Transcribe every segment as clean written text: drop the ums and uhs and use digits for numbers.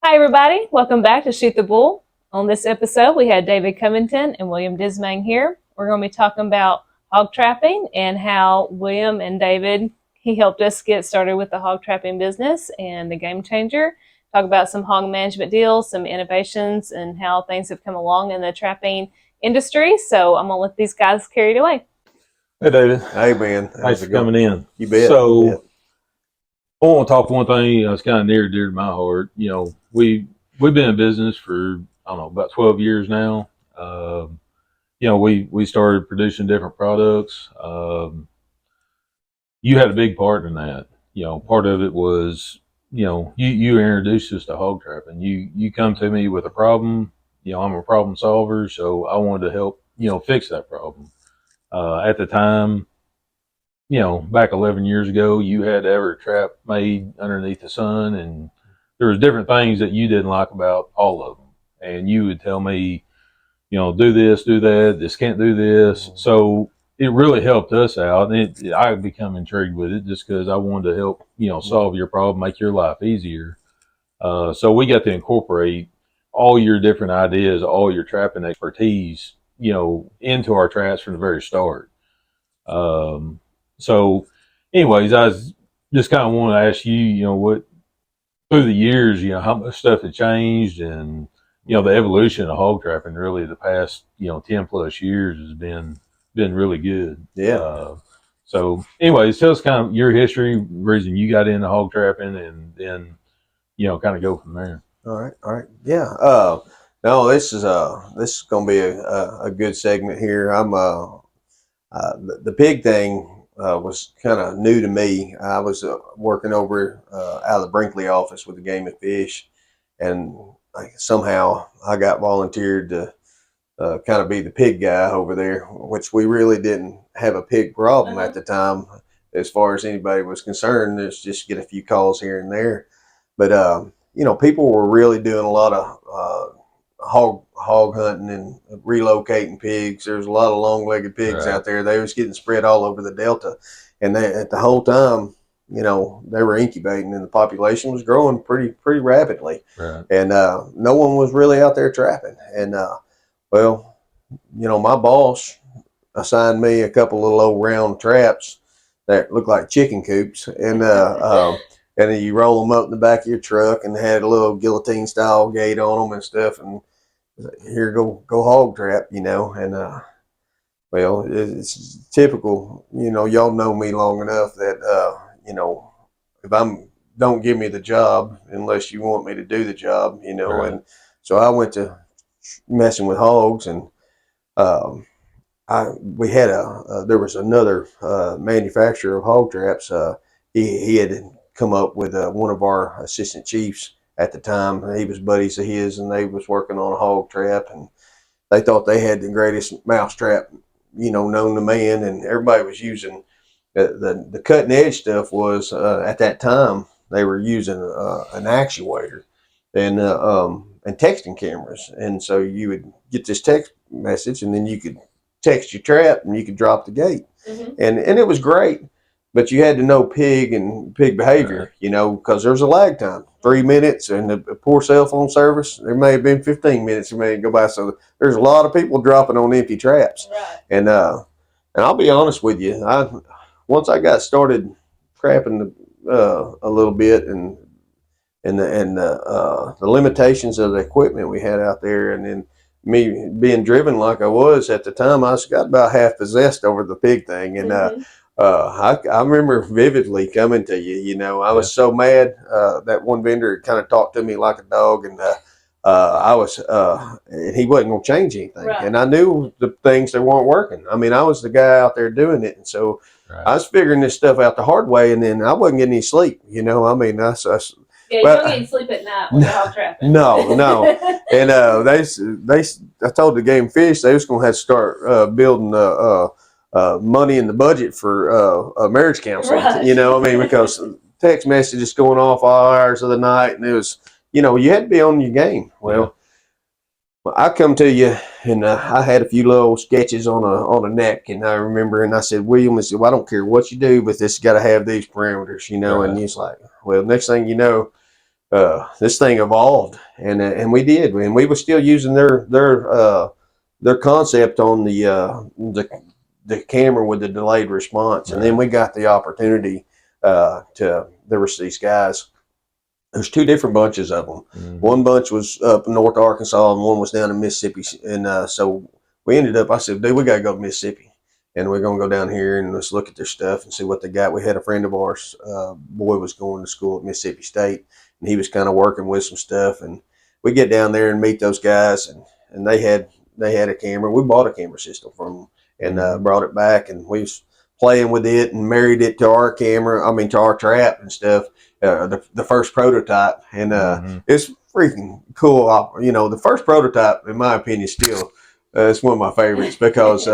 Hi, everybody. Welcome back to Shoot the Bull. On this episode, we had David Covington and William Dismang here. We're going to be talking about hog trapping and how William and David, he helped us get started with the hog trapping business and the game changer. Talk about some hog management deals, some innovations, and how things have come along in the trapping industry. So I'm going to let these guys carry it away. Hey, David. Hey, Ben. Thanks for coming in. You bet. So, I want to talk one thing that's kind of near and dear to my heart. You know, we've been in business for, I don't know, about 12 years now. You know, we started producing different products. You had a big part in that. You know, part of it was, you introduced us to hog trapping. You come to me with a problem. You know, I'm a problem solver, so I wanted to help, fix that problem. At the time, back 11 years ago, you had every trap made underneath the sun, and there was different things that you didn't like about all of them. And you would tell me, do this, do that, this can't do this. So it really helped us out. And I become intrigued with it just because I wanted to help, solve your problem, make your life easier. So we got to incorporate all your different ideas, all your trapping expertise, into our traps from the very start. So anyways, I just kind of want to ask you, what through the years, how much stuff had changed, and, the evolution of hog trapping really the past, 10 plus years has been really good. Yeah. So anyways, tell us kind of your history, reason you got into hog trapping, and then, kind of go from there. All right. Yeah. No, this is going to be a good segment here. The pig thing was kind of new to me. I was working over out of the Brinkley office with the Game and Fish, and somehow I got volunteered to kind of be the pig guy over there, which we really didn't have a pig problem at the time as far as anybody was concerned. There's just get a few calls here and there. But, people were really doing a lot of hog hunting and relocating pigs. There's a lot of long-legged pigs out there. They was getting spread all over the Delta, and at the whole time, they were incubating, and the population was growing pretty rapidly. Right. And no one was really out there trapping. And my boss assigned me a couple little old round traps that looked like chicken coops, and and then you roll them up in the back of your truck, and they had a little guillotine style gate on them and stuff, and here go hog trap, and it's typical. Y'all know me long enough that if don't give me the job unless you want me to do the job, Right. And so I went to messing with hogs, and we had there was another manufacturer of hog traps. He had come up with one of our assistant chiefs at the time. He was buddies of his, and they was working on a hog trap, and they thought they had the greatest mouse trap, known to man, and everybody was using the cutting edge stuff. Was at that time they were using an actuator and texting cameras, and so you would get this text message, and then you could text your trap, and you could drop the gate, and it was great. But you had to know pig and pig behavior, because there's a lag time, 3 minutes, and a poor cell phone service, there may have been 15 minutes that may go by. So there's a lot of people dropping on empty traps. Right. And I'll be honest with you, once I got started trapping a little bit, and the limitations of the equipment we had out there, and then me being driven like I was at the time, I got about half possessed over the pig thing. And I remember vividly coming to you. I was so mad. That one vendor kind of talked to me like a dog, and and he wasn't going to change anything. Right. And I knew the things that weren't working. I mean, I was the guy out there doing it, and so I was figuring this stuff out the hard way. And then I wasn't getting any sleep. I mean, Yeah, you don't get sleep at night when you're hog trapping. No. And I told the Game Fish they was going to have to start building money in the budget for marriage counseling. Right. Because text messages going off all hours of the night, and it was, you had to be on your game. Well, I come to you, and I had a few little sketches on a napkin. I remember, and I said, William, I said, well, I don't care what you do, but this got to have these parameters, Right. And he's like, well, next thing you know, this thing evolved, and we did, and we were still using their concept on the camera with the delayed response, and then we got the opportunity there was these guys. There's two different bunches of them. Mm-hmm. One bunch was up in North Arkansas, and one was down in Mississippi. And so we ended up. I said, "Dude, we got to go to Mississippi, and we're gonna go down here and let's look at their stuff and see what they got." We had a friend of ours, boy, was going to school at Mississippi State, and he was kind of working with some stuff. And we get down there and meet those guys, and they had a camera. We bought a camera system from them and brought it back, and we was playing with it and married it to our camera. I mean, to our trap and stuff. The first prototype, and it's freaking cool. The first prototype, in my opinion, still it's one of my favorites because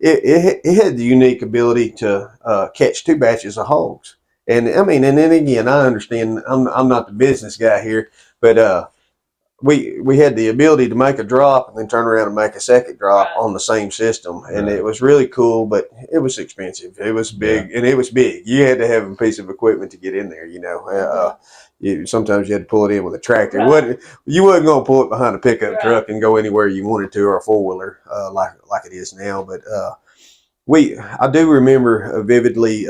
it had the unique ability to catch two batches of hogs. And I mean, and then again, I understand I'm not the business guy here, but we had the ability to make a drop and then turn around and make a second drop on the same system. And it was really cool, but it was expensive. It was big, and it was big. You had to have a piece of equipment to get in there, sometimes you had to pull it in with a tractor. You wasn't going to pull it behind a pickup truck and go anywhere you wanted to, or a four-wheeler like it is now. But I do remember vividly,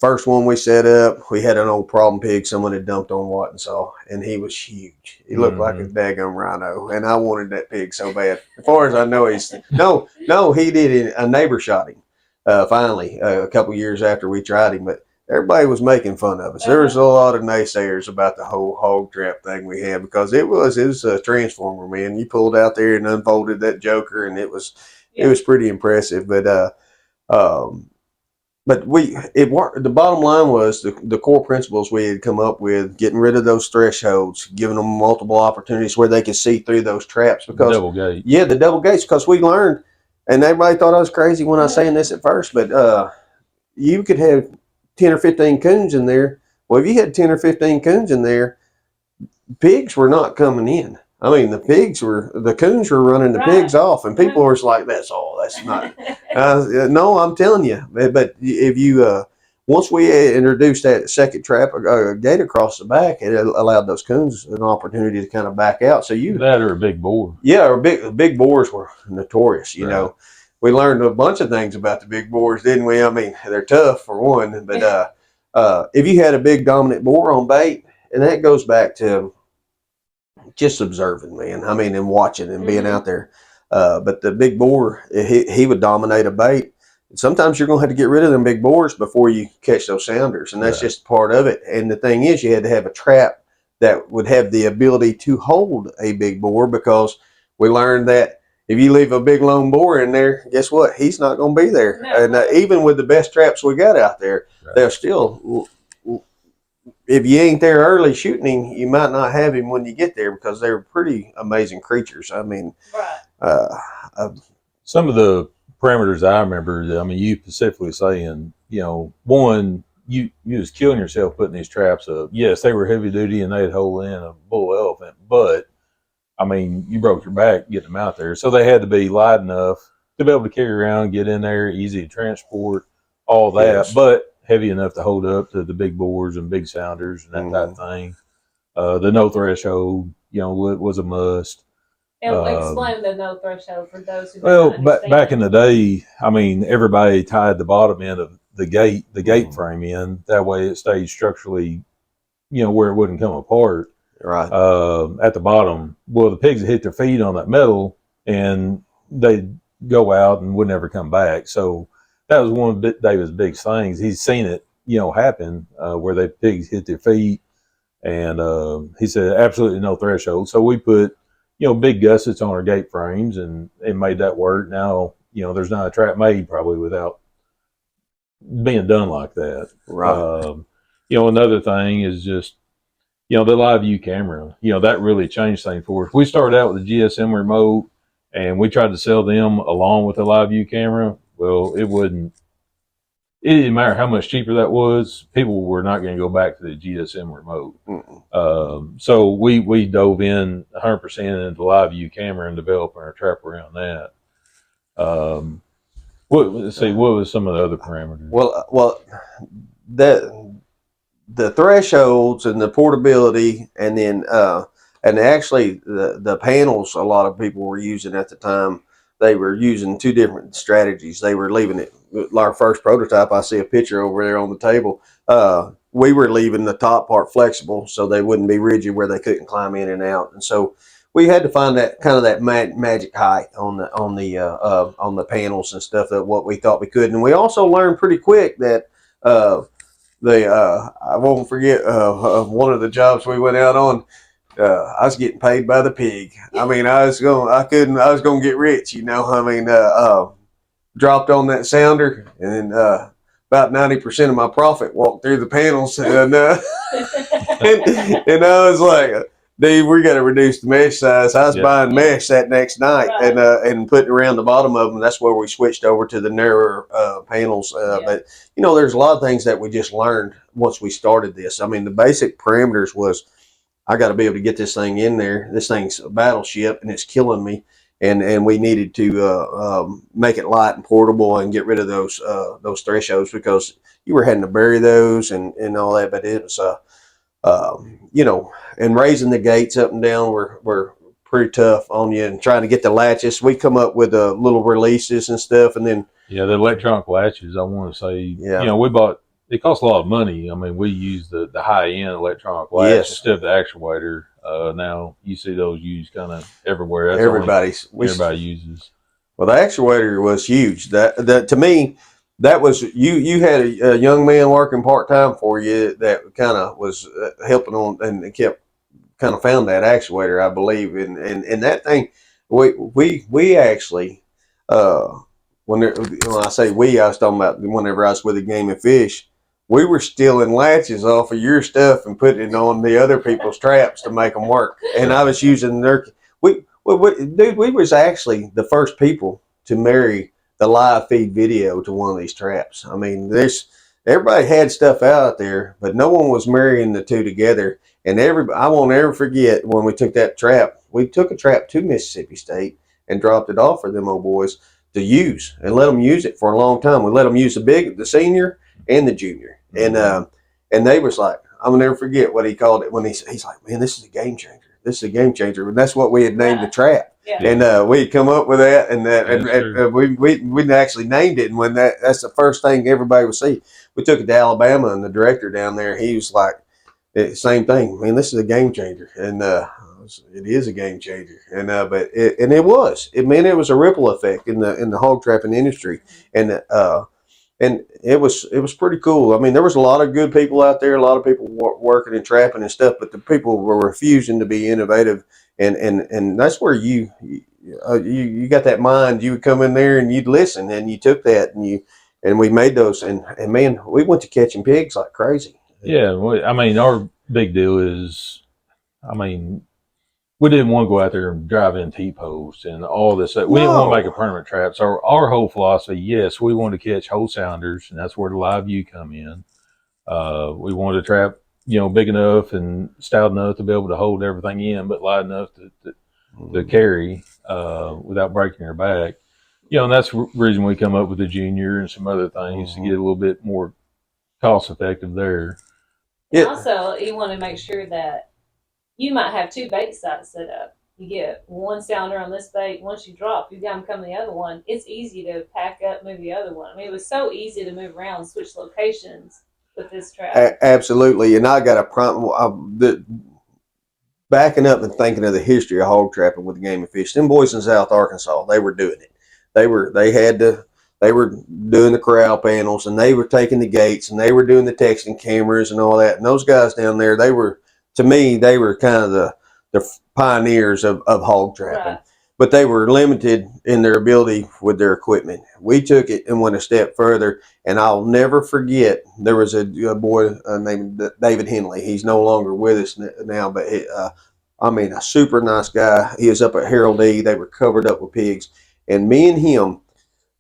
first one we set up, we had an old problem pig someone had dumped on Wattensaw, and he was huge. He looked like a daggum rhino, and I wanted that pig so bad. As far as I know, he did. A neighbor shot him finally a couple years after we tried him, but everybody was making fun of us. There was a lot of naysayers about the whole hog trap thing we had because it was a transformer, man. You pulled out there and unfolded that joker, and it was pretty impressive. But the bottom line was the core principles we had come up with, getting rid of those thresholds, giving them multiple opportunities where they could see through those traps. Because double gate. Yeah, the double gates, because we learned, and everybody thought I was crazy when I was saying this at first, but you could have 10 or 15 coons in there. Well, if you had 10 or 15 coons in there, pigs were not coming in. I mean, the coons were running the pigs off, and people were like, "That's not." No, I'm telling you. But if you once we introduced that second trap gate across the back, it allowed those coons an opportunity to kind of back out. So that or a big boar. Yeah, or big boars were notorious. You know, we learned a bunch of things about the big boars, didn't we? I mean, they're tough for one, but if you had a big dominant boar on bait, and that goes back to just observing, man. I mean, and watching and being out there. But the big boar, he would dominate a bait. And sometimes you're going to have to get rid of them big boars before you catch those sounders, and that's just part of it. And the thing is, you had to have a trap that would have the ability to hold a big boar, because we learned that if you leave a big lone boar in there, guess what? He's not going to be there. No. And even with the best traps we got out there, they'll still... If you ain't there early shooting him, you might not have him when you get there, because they're pretty amazing creatures. I mean, some of the parameters I remember, you specifically saying, one, you was killing yourself putting these traps up. Yes, they were heavy duty and they'd hold in a bull elephant, but you broke your back getting them out there. So they had to be light enough to be able to carry around, get in there, easy to transport, all that, but heavy enough to hold up to the big boars and big sounders and that type of thing. The no threshold, was a must. And explain the no threshold for those who don't understand. Back in the day, everybody tied the bottom end of the gate frame in. That way it stayed structurally, where it wouldn't come apart. Right. At the bottom. Well, the pigs would hit their feet on that metal and they'd go out and would never come back. So that was one of David's big things. He's seen it, happen where the pigs hit their feet, and he said absolutely no threshold. So we put, big gussets on our gate frames, and it made that work. Now, there's not a trap made probably without being done like that. Right. Another thing is just, the live view camera. That really changed things for us. We started out with the GSM remote, and we tried to sell them along with the live view camera. Well, it didn't matter how much cheaper that was. People were not going to go back to the GSM remote. So we dove in 100% into live view camera and developing our trap around that. What was some of the other parameters? Well, the thresholds and the portability, and then and actually the panels a lot of people were using at the time. They were using two different strategies. They were leaving it. Our first prototype, I see a picture over there on the table. We were leaving the top part flexible so they wouldn't be rigid where they couldn't climb in and out. And so we had to find that kind of that magic height on the panels and stuff, that what we thought we could. And we also learned pretty quick that I won't forget one of the jobs we went out on. I was getting paid by the pig. I mean, I was going to get rich, you know. I mean, dropped on that sounder, and about 90% of my profit walked through the panels, and and I was like, dude, we got to reduce the mesh size. I was buying mesh that next night, and putting around the bottom of them. That's where we switched over to the narrower panels. But you know, there's a lot of things that we just learned once we started this. I mean, the basic parameters was, I got to be able to get this thing in there. This thing's a battleship, and it's killing me. And we needed to make it light and portable and get rid of those thresholds, because you were having to bury those and all that. But it was you know, and raising the gates up and down were pretty tough on you, and trying to get the latches. We come up with little releases and stuff, and then the electronic latches. I want to say, you know, we bought. It costs a lot of money. I mean, we use the high end electronic latch instead of the actuator. Now you see those used kind of everywhere. That's everybody uses. Well, the actuator was huge. That to me, that was you had a young man working part time for you that kind of was helping on, and kept kind of found that actuator, I believe, and that thing. We actually when I say we, I was talking about whenever I was with the Game and Fish. We were stealing latches off of your stuff and putting it on the other people's traps to make them work. And I was using their. We was actually the first people to marry the live feed video to one of these traps. I mean, everybody had stuff out there, but no one was marrying the two together. And I won't ever forget when we took that trap. We took a trap to Mississippi State and dropped it off for them old boys to use, and let them use it for a long time. We let them use the senior and the junior, and they was like, I'm gonna never forget what he called it when he's like, man, this is a game changer. This is a game changer, and that's what we had named the trap. Yeah. And we had come up with that, and we actually named it. And when that's the first thing everybody would see. We took it to Alabama, and the director down there, he was like, same thing. Man, this is a game changer, and it is a game changer. And but it was. It was a ripple effect in the hog trapping industry, and it was pretty cool. I mean, there was a lot of good people out there, a lot of people working and trapping and stuff, but the people were refusing to be innovative, and that's where you got that mind. You would come in there and you'd listen, and you took that and we made those, and man, we went to catching pigs like crazy. Yeah, I mean, our big deal is, I mean, we didn't want to go out there and drive in T-posts and all this. We didn't want to make a permanent trap. So our whole philosophy, yes, we wanted to catch whole sounders, and that's where the live view come in. We wanted to trap, you know, big enough and stout enough to be able to hold everything in, but light enough to carry without breaking their back. You know, and that's the reason we come up with the junior and some other things to get a little bit more cost effective there. Yeah. Also, you want to make sure that you might have two bait sites set up. You get one sounder on this bait. Once you drop, you got them come the other one. It's easy to pack up, move the other one. I mean, it was so easy to move around and switch locations with this trap. Absolutely. And I got a problem. Backing up and thinking of the history of hog trapping with the Game and Fish, them boys in South Arkansas, they were doing it. They were doing the corral panels, and they were taking the gates, and they were doing the texting cameras and all that. And those guys down there, to me, they were kind of the pioneers of hog trapping. Right. But they were limited in their ability with their equipment. We took it and went a step further, and I'll never forget, there was a boy named David Henley. He's no longer with us now, but a super nice guy. He was up at Harold E. They were covered up with pigs. And me and him,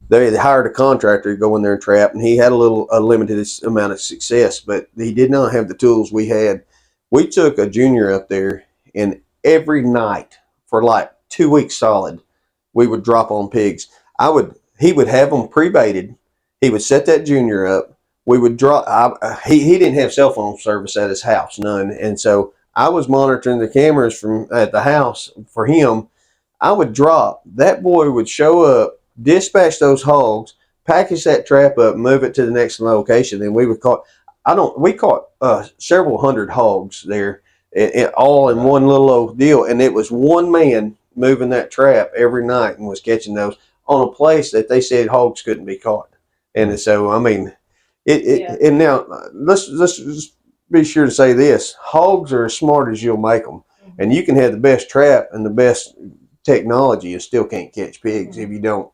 they had hired a contractor to go in there and trap, and he had a limited amount of success, but he did not have the tools we had. We took a junior up there, and every night for like 2 weeks solid, we would drop on pigs. He would have them pre-baited. He would set that junior up. we would drop. He didn't have cell phone service at his house, none, and so I was monitoring the cameras from at the house for him. I would drop. That boy would show up, dispatch those hogs, package that trap up, move it to the next location, and we would caught. We caught several hundred hogs there, all in one little old deal, and it was one man moving that trap every night and was catching those on a place that they said hogs couldn't be caught. And so, I mean, and now let's just be sure to say this: hogs are as smart as you'll make them, and you can have the best trap and the best technology and still can't catch pigs if you don't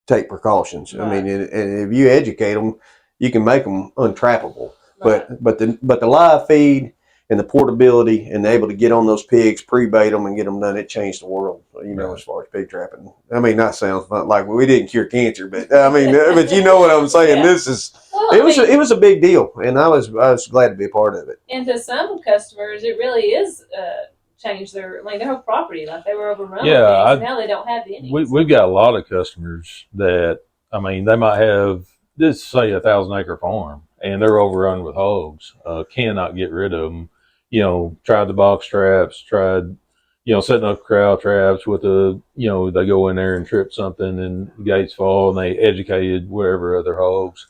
take precautions. Right. I mean, and if you educate them, you can make them untrappable. Right. But the live feed and the portability and able to get on those pigs, pre-bait them and get them done, it changed the world, as far as pig trapping. I mean, that sounds like we didn't cure cancer, but I mean, but you know what I'm saying. This is it was a big deal, and I was glad to be a part of it. And to some customers, it really is changed their whole property. Like they were overrun with things, and now they don't have any. We've got a lot of customers that, I mean, they might have this, say, 1,000-acre farm, and they're overrun with hogs. Cannot get rid of them. Tried the box traps, tried, setting up corral traps with they go in there and trip something and the gates fall and they educated wherever other hogs.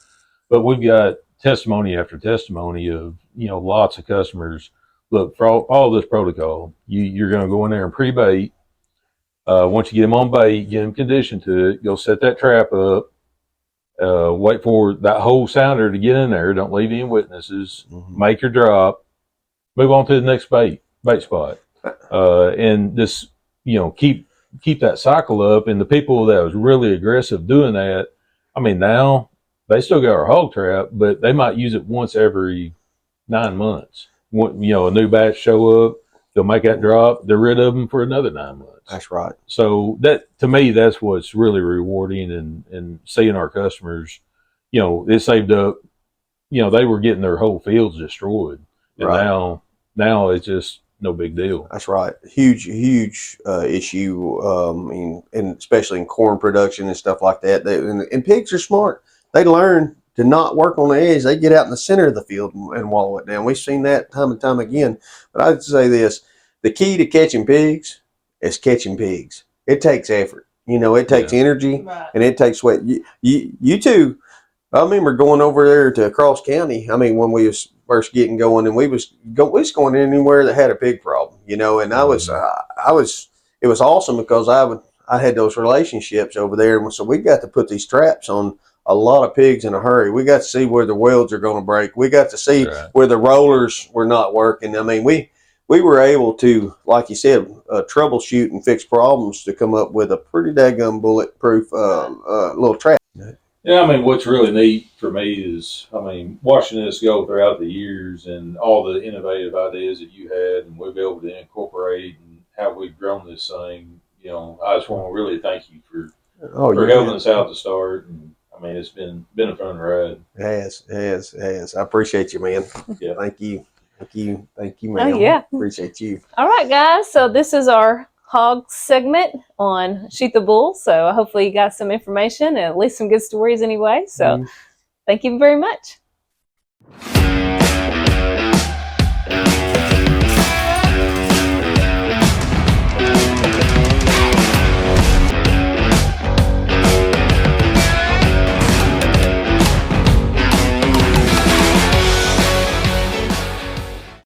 But we've got testimony after testimony of, lots of customers. Look, for all this protocol, you're going to go in there and pre-bait. Once you get them on bait, get them conditioned to it, go set that trap up, wait for that whole sounder to get in there. Don't leave any witnesses. Mm-hmm. Make your drop. Move on to the next bait spot, and just keep that cycle up. And the people that was really aggressive doing that, I mean, now they still got our hog trap, but they might use it once every 9 months. A new batch show up, they'll make that drop, they're rid of them for another 9 months. That's right. So that, to me, that's what's really rewarding, and seeing our customers, it saved up. They were getting their whole fields destroyed, and right. Now it's just no big deal. That's right. Huge issue, and especially in corn production and stuff like that. And pigs are smart. They learn to not work on the edge. They get out in the center of the field and wallow it down. We've seen that time and time again. But I'd say this: the key to catching pigs is catching pigs. It takes effort. It takes energy, right. And it takes sweat. You two, I remember going over there to Cross County. I mean, when we was first getting going, and we was going anywhere that had a pig problem, and I was it was awesome because I had those relationships over there, and so we got to put these traps on a lot of pigs in a hurry. We got to see where the welds are going to break. We got to see where the rollers were not working. I mean, we were able to, like you said, troubleshoot and fix problems to come up with a pretty daggum bulletproof little trap. Yeah, I mean, what's really neat for me is, watching this go throughout the years and all the innovative ideas that you had and we've been able to incorporate and how we've grown this thing. I just want to really thank you for helping us out to start. And it's been a fun ride. Yes. I appreciate you, man. Yeah. Thank you, man. Oh, yeah. Appreciate you. All right, guys. So this is our hog segment on Shoot the Bull. So hopefully you got some information and at least some good stories anyway. So thank you very much.